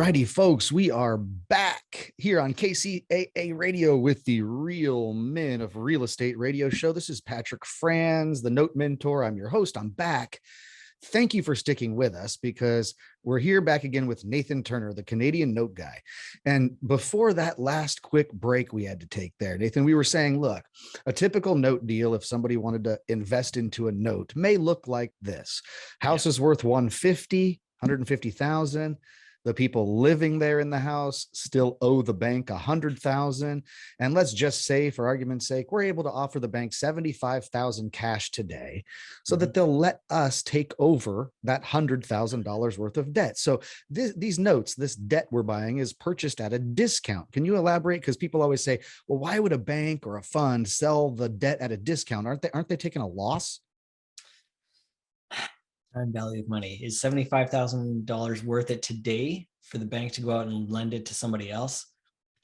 righty, folks, we are back here on KCAA Radio with the Real Men of Real Estate radio show. This is Patrick Franz, the Note Mentor. I'm your host. I'm back. Thank you for sticking with us because we're here back again with Nathan Turner, the Canadian note guy. And before that last quick break we had to take there, Nathan, we were saying, look, a typical note deal, if somebody wanted to invest into a note, may look like this. House is worth 150,000. The people living there in the house still owe the bank 100,000. And let's just say, for argument's sake, we're able to offer the bank 75,000 cash today so that they'll let us take over that $100,000 worth of debt. So these notes, this debt we're buying is purchased at a discount. Can you elaborate? Because people always say, well, why would a bank or a fund sell the debt at a discount? Aren't they taking a loss? Time value of money. Is $75,000 worth it today for the bank to go out and lend it to somebody else?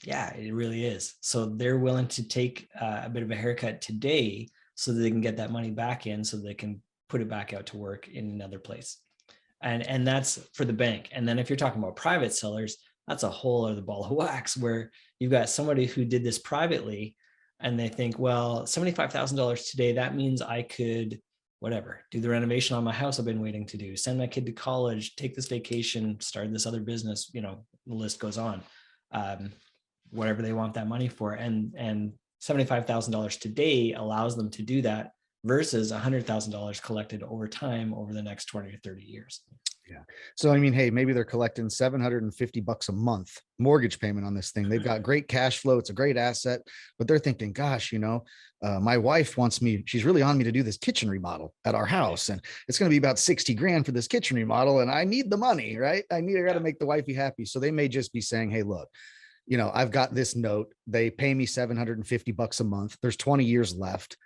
Yeah, it really is. So they're willing to take a bit of a haircut today so that they can get that money back in so they can put it back out to work in another place. And that's for the bank. And then if you're talking about private sellers, that's a whole other ball of wax where you've got somebody who did this privately and they think, well, $75,000 today, that means I could whatever, do the renovation on my house I've been waiting to do, send my kid to college, take this vacation, start this other business, the list goes on, whatever they want that money for. And $75,000 today allows them to do that versus $100,000 collected over time over the next 20 or 30 years. Yeah. So, I mean, hey, maybe they're collecting $750 a month mortgage payment on this thing. They've got great cash flow. It's a great asset, but they're thinking, gosh, my wife wants me, she's really on me to do this kitchen remodel at our house. And it's going to be about 60 grand for this kitchen remodel. And I need the money, right? I got to make the wifey happy. So they may just be saying, hey, look, I've got this note. They pay me $750 a month. There's 20 years left.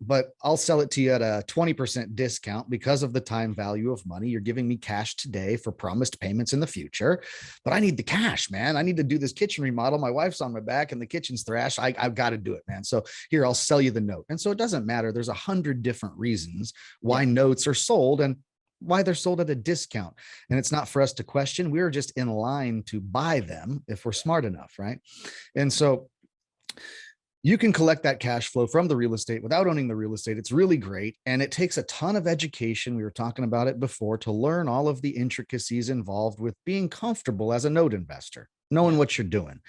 But I'll sell it to you at a 20% discount because of the time value of money. You're giving me cash today for promised payments in the future, but I need the cash, man. I need to do this kitchen remodel. My wife's on my back and the kitchen's thrashed. I've got to do it, man. So here, I'll sell you the note. And so it doesn't matter. There's 100 different reasons why notes are sold and why they're sold at a discount. And it's not for us to question. We're just in line to buy them if we're smart enough, right? And so you can collect that cash flow from the real estate without owning the real estate. It's really great. And it takes a ton of education. We were talking about it before to learn all of the intricacies involved with being comfortable as a note investor, knowing what you're doing.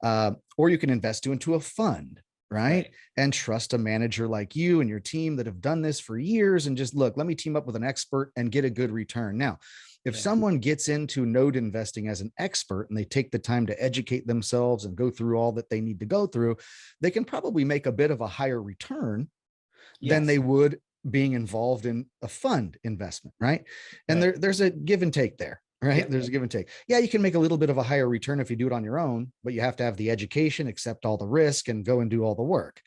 Or you can invest into a fund, right? And trust a manager like you and your team that have done this for years and just look, let me team up with an expert and get a good return. Now, if someone gets into note investing as an expert and they take the time to educate themselves and go through all that they need to go through, they can probably make a bit of a higher return than they would being involved in a fund investment, right? And there's a give and take there, right? There's a give and take. Yeah, you can make a little bit of a higher return if you do it on your own, but you have to have the education, accept all the risk, and go and do all the work.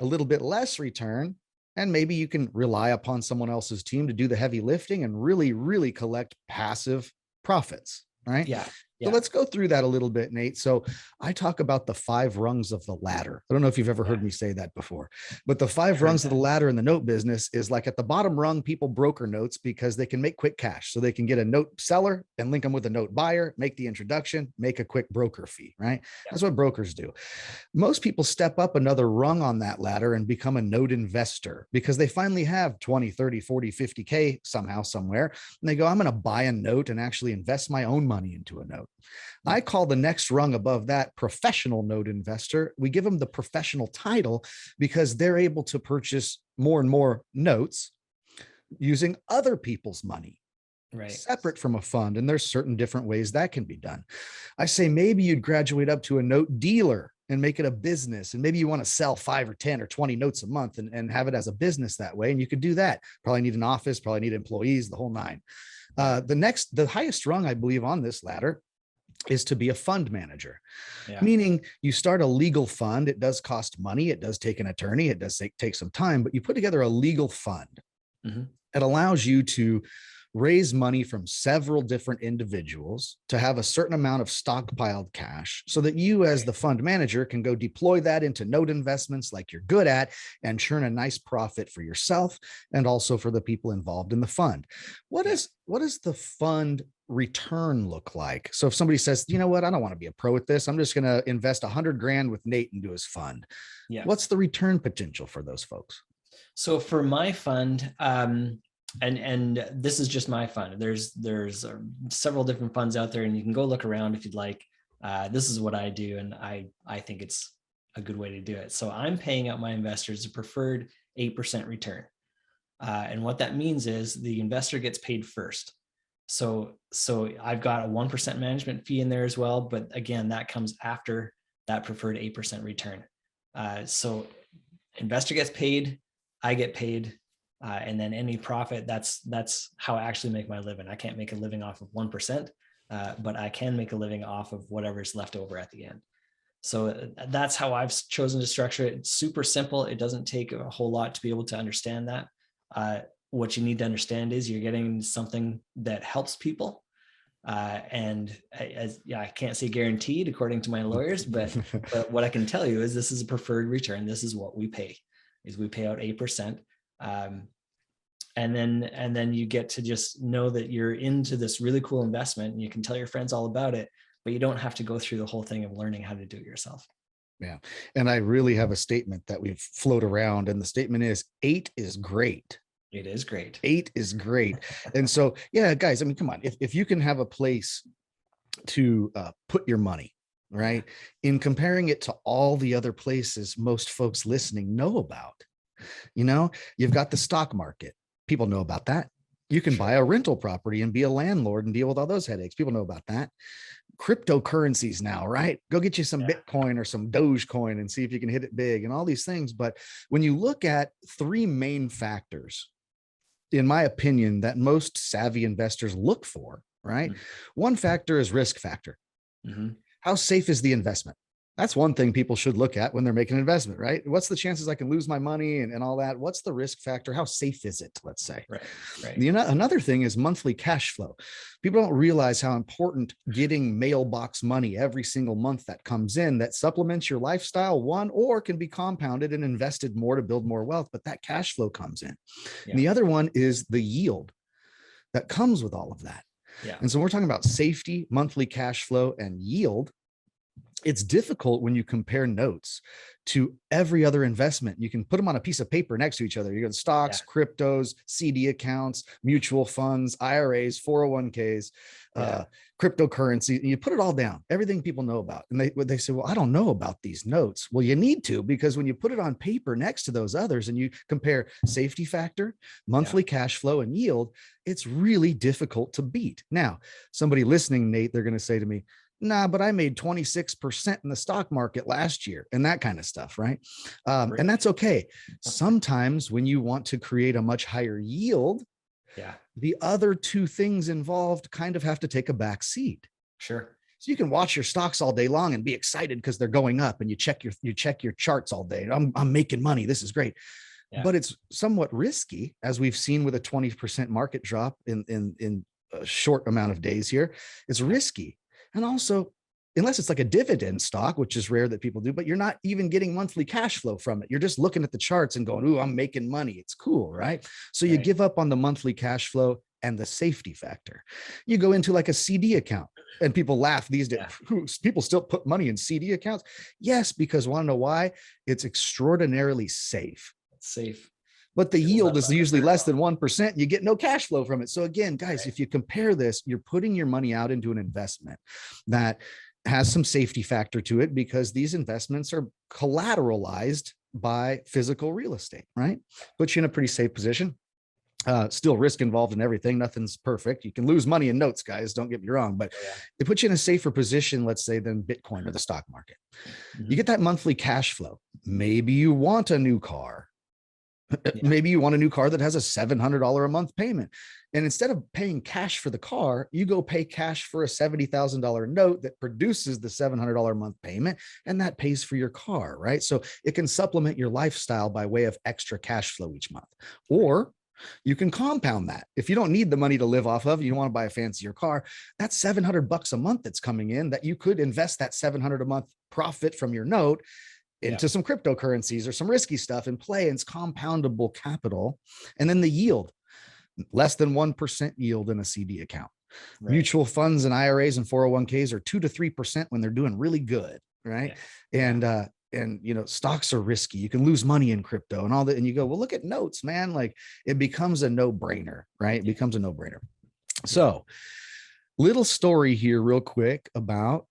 A little bit less return, and maybe you can rely upon someone else's team to do the heavy lifting and really, really collect passive profits, right? So let's go through that a little bit, Nate. So I talk about the 5 rungs of the ladder. I don't know if you've ever heard me say that before, but the 5 rungs of the ladder in the note business is like at the bottom rung, people broker notes because they can make quick cash. So they can get a note seller and link them with a note buyer, make the introduction, make a quick broker fee, right? That's what brokers do. Most people step up another rung on that ladder and become a note investor because they finally have 20, 30, 40, 50K somehow, somewhere. And they go, I'm going to buy a note and actually invest my own money into a note. I call the next rung above that professional note investor. We give them the professional title because they're able to purchase more and more notes using other people's money, separate from a fund. And there's certain different ways that can be done. I say maybe you'd graduate up to a note dealer and make it a business. And maybe you want to sell 5 or 10 or 20 notes a month and have it as a business that way. And you could do that. Probably need an office, probably need employees, the whole nine. The highest rung, I believe, on this ladder is to be a fund manager, meaning you start a legal fund. It does cost money. It does take an attorney. It does take some time, but you put together a legal fund. It allows you to raise money from several different individuals to have a certain amount of stockpiled cash so that you as the fund manager can go deploy that into note investments like you're good at and churn a nice profit for yourself and also for the people involved in the fund. What does the fund return look like? So if somebody says, you know what, I don't want to be a pro at this, I'm just going to invest 100 grand with Nate into his fund. Yeah. What's the return potential for those folks? So for my fund, and this is just my fund. There's several different funds out there, and you can go look around if you'd like. This is what I do, and I think it's a good way to do it. So I'm paying out my investors a preferred 8% return, and what that means is the investor gets paid first. So I've got a 1% management fee in there as well, but again, that comes after that preferred 8% return. So investor gets paid, I get paid, and then any profit, that's how I actually make my living. I can't make a living off of 1%, but I can make a living off of whatever's left over at the end. So that's how I've chosen to structure it. It's super simple. It doesn't take a whole lot to be able to understand that. What you need to understand is you're getting something that helps people. And I can't say guaranteed according to my lawyers, but what I can tell you is this is a preferred return. This is what we pay, is we pay out 8%. And then you get to just know that you're into this really cool investment, and you can tell your friends all about it, but you don't have to go through the whole thing of learning how to do it yourself. Yeah. And I really have a statement that we've float around, and the statement is 8 is great. It is great. 8 is great. And so, yeah, guys, I mean, come on, if you can have a place to put your money, right, in comparing it to all the other places most folks listening know about, you've got the stock market. People know about that. You can buy a rental property and be a landlord and deal with all those headaches. People know about that. Cryptocurrencies now, right? Go get you some Bitcoin or some Dogecoin and see if you can hit it big and all these things. But when you look at 3 main factors, in my opinion, that most savvy investors look for, right? One factor is risk factor. How safe is the investment? That's one thing people should look at when they're making an investment, right? What's the chances I can lose my money and all that? What's the risk factor? How safe is it? Let's say. Right. Another thing is monthly cash flow. People don't realize how important getting mailbox money every single month that comes in that supplements your lifestyle, or can be compounded and invested more to build more wealth, but that cash flow comes in. Yeah. And the other one is the yield that comes with all of that. Yeah. And so we're talking about safety, monthly cash flow, and yield. It's difficult when you compare notes to every other investment. You can put them on a piece of paper next to each other. You got stocks, cryptos, CD accounts, mutual funds, IRAs, 401ks, cryptocurrency, and you put it all down, everything people know about. And they say, well, I don't know about these notes. Well, you need to, because when you put it on paper next to those others and you compare safety factor, monthly cash flow, and yield, it's really difficult to beat. Now, somebody listening, Nate, they're going to say to me, nah, but I made 26% in the stock market last year, and that kind of stuff, right? And that's okay. Sometimes when you want to create a much higher yield, the other 2 things involved kind of have to take a back seat. Sure. So you can watch your stocks all day long and be excited because they're going up, and you check your charts all day. I'm making money. This is great. Yeah. But it's somewhat risky, as we've seen with a 20% market drop in a short amount of days here. It's risky. And also, unless it's like a dividend stock, which is rare that people do, but you're not even getting monthly cash flow from it. You're just looking at the charts and going, ooh, I'm making money. It's cool, right? So you give up on the monthly cash flow and the safety factor. You go into like a CD account, and people laugh these days. People still put money in CD accounts? Yes, because want to know why? It's extraordinarily safe. It's safe. But the yield is usually less than 1%. You get no cash flow from it. So again, guys, if you compare this, you're putting your money out into an investment that has some safety factor to it, because these investments are collateralized by physical real estate, right? Puts you in a pretty safe position. Still risk involved in everything. Nothing's perfect. You can lose money in notes, guys. Don't get me wrong, but it puts you in a safer position, let's say, than Bitcoin or the stock market. You get that monthly cash flow. Maybe you want a new car. Maybe you want a new car that has a $700 a month payment. And instead of paying cash for the car, you go pay cash for a $70,000 note that produces the $700 a month payment, and that pays for your car, right? So it can supplement your lifestyle by way of extra cash flow each month. Or you can compound that. If you don't need the money to live off of, you don't want to buy a fancier car, that's $700 a month that's coming in, that you could invest that $700 a month profit from your note into some cryptocurrencies or some risky stuff and play, and it's compoundable capital. And then the yield, less than 1% yield in a CD account. Right. Mutual funds and IRAs and 401ks are 2 to 3% when they're doing really good, right? Yeah. And you know, stocks are risky. You can lose money in crypto and all that. And you go, well, look at notes, man. Like it becomes a no-brainer, right? It becomes a no-brainer. So, little story here, real quick, about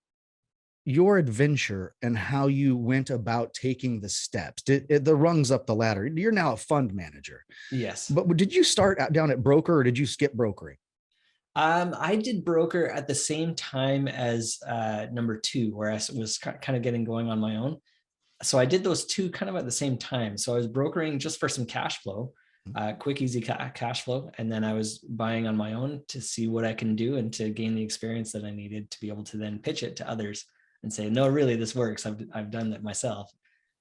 your adventure and how you went about taking the steps, the rungs up the ladder. You're now a fund manager. Yes. But did you start out down at broker or did you skip brokering? I did broker at the same time as number two, where I was kind of getting going on my own. So I did those two kind of at the same time. So I was brokering just for some cash flow, quick, easy cash flow. And then I was buying on my own to see what I can do and to gain the experience that I needed to be able to then pitch it to others and say, no, really, this works. I've done it myself.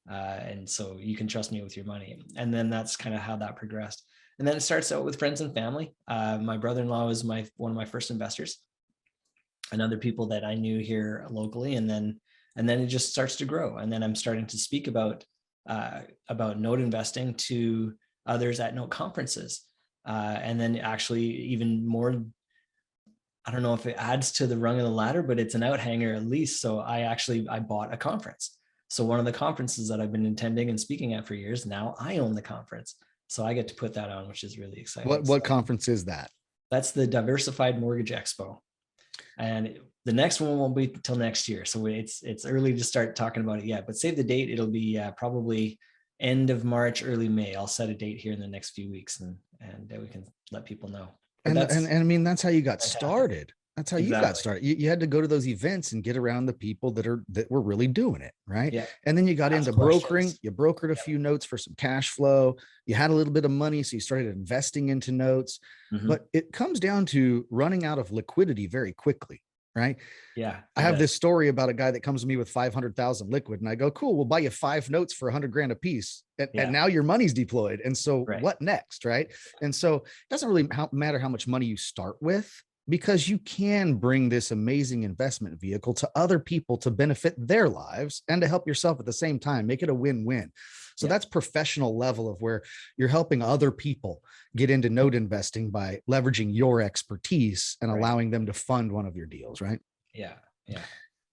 And so you can trust me with your money. And then that's kind of how that progressed. And then it starts out with friends and family. My brother-in-law was one of my first investors, and other people that I knew here locally. And then it just starts to grow. And then I'm starting to speak about note investing to others at note conferences. And then actually even more, I don't know if it adds to the rung of the ladder, but it's an out hanger at least. So I bought a conference. So one of the conferences that I've been attending and speaking at for years, now I own the conference. So I get to put that on, which is really exciting. What conference is that? That's the Diversified Mortgage Expo. And the next one won't be until next year. So it's early to start talking about it yet, but save the date. It'll be probably end of March, early May. I'll set a date here in the next few weeks and we can let people know. And I mean, that's how you got fantastic. started. That's how you got started. You had to go to those events and get around the people that were really doing it, right? Yeah. And then you got into brokering. You brokered a Yeah. few notes for some cash flow. You had a little bit of money, so you started investing into notes. Mhm. But it comes down to running out of liquidity very quickly, right? Yeah. I have this story about a guy that comes to me with 500,000 liquid, and I go, "Cool, we'll buy you 5 notes for 100 grand a piece." And now your money's deployed. And so what next, right? And so it doesn't really matter how much money you start with, because you can bring this amazing investment vehicle to other people to benefit their lives and to help yourself at the same time, make it a win-win. So that's professional level of where you're helping other people get into note investing by leveraging your expertise and allowing them to fund one of your deals, right? Yeah. Yeah.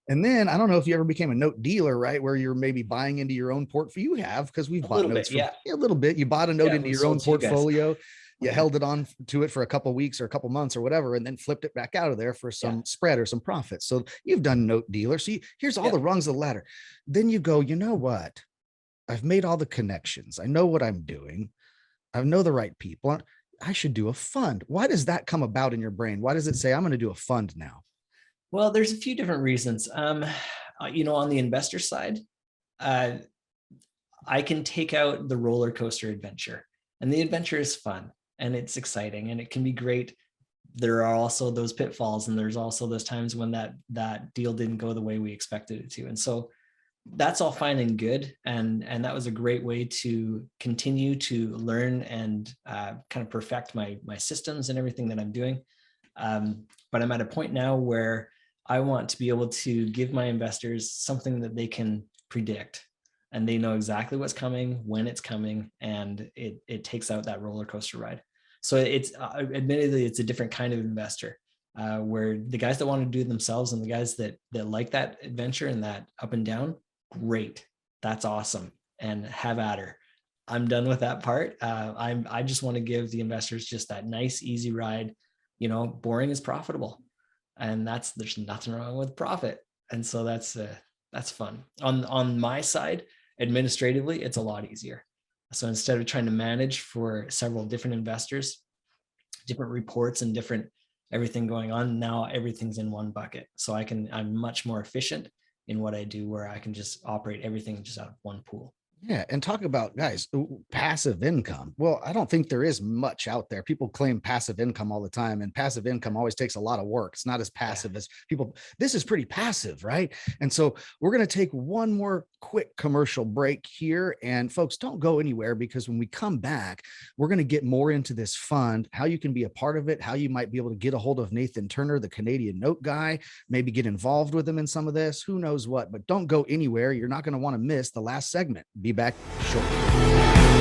And then I don't know if you ever became a note dealer, right? Where you're maybe buying into your own portfolio. You have, because we've bought notes a little bit. You bought a note into your own portfolio. You held it on to it for a couple of weeks or a couple of months or whatever, and then flipped it back out of there for some spread or some profit. So you've done note dealer. So here's all the rungs of the ladder. Then you go, you know what? I've made all the connections. I know what I'm doing. I know the right people. I should do a fund. Why does that come about in your brain? Why does it say, I'm going to do a fund now? Well, there's a few different reasons. On the investor side, I can take out the roller coaster adventure, and the adventure is fun and it's exciting and it can be great. There are also those pitfalls, and there's also those times when that deal didn't go the way we expected it to. And so that's all fine and good. And that was a great way to continue to learn and kind of perfect my systems and everything that I'm doing. But I'm at a point now where I want to be able to give my investors something that they can predict, and they know exactly what's coming, when it's coming, and it takes out that roller coaster ride. So it's admittedly, it's a different kind of investor, where the guys that want to do it themselves and the guys that like that adventure and that up and down, great, that's awesome, and have at her. I'm done with that part. I just want to give the investors just that nice, easy ride. Boring is profitable, and there's nothing wrong with profit. And so that's fun. On my side, administratively, it's a lot easier. So instead of trying to manage for several different investors, different reports and different everything going on, now everything's in one bucket. So I'm much more efficient in what I do, where I can just operate everything just out of one pool. Yeah. And talk about, guys, passive income. Well, I don't think there is much out there. People claim passive income all the time, and passive income always takes a lot of work. It's not as passive as people. This is pretty passive, right? And so we're going to take one more quick commercial break here. And folks, don't go anywhere, because when we come back, we're going to get more into this fund, how you can be a part of it, how you might be able to get a hold of Nathan Turner, the Canadian note guy, maybe get involved with him in some of this, who knows what. But don't go anywhere. You're not going to want to miss the last segment. Be back shortly.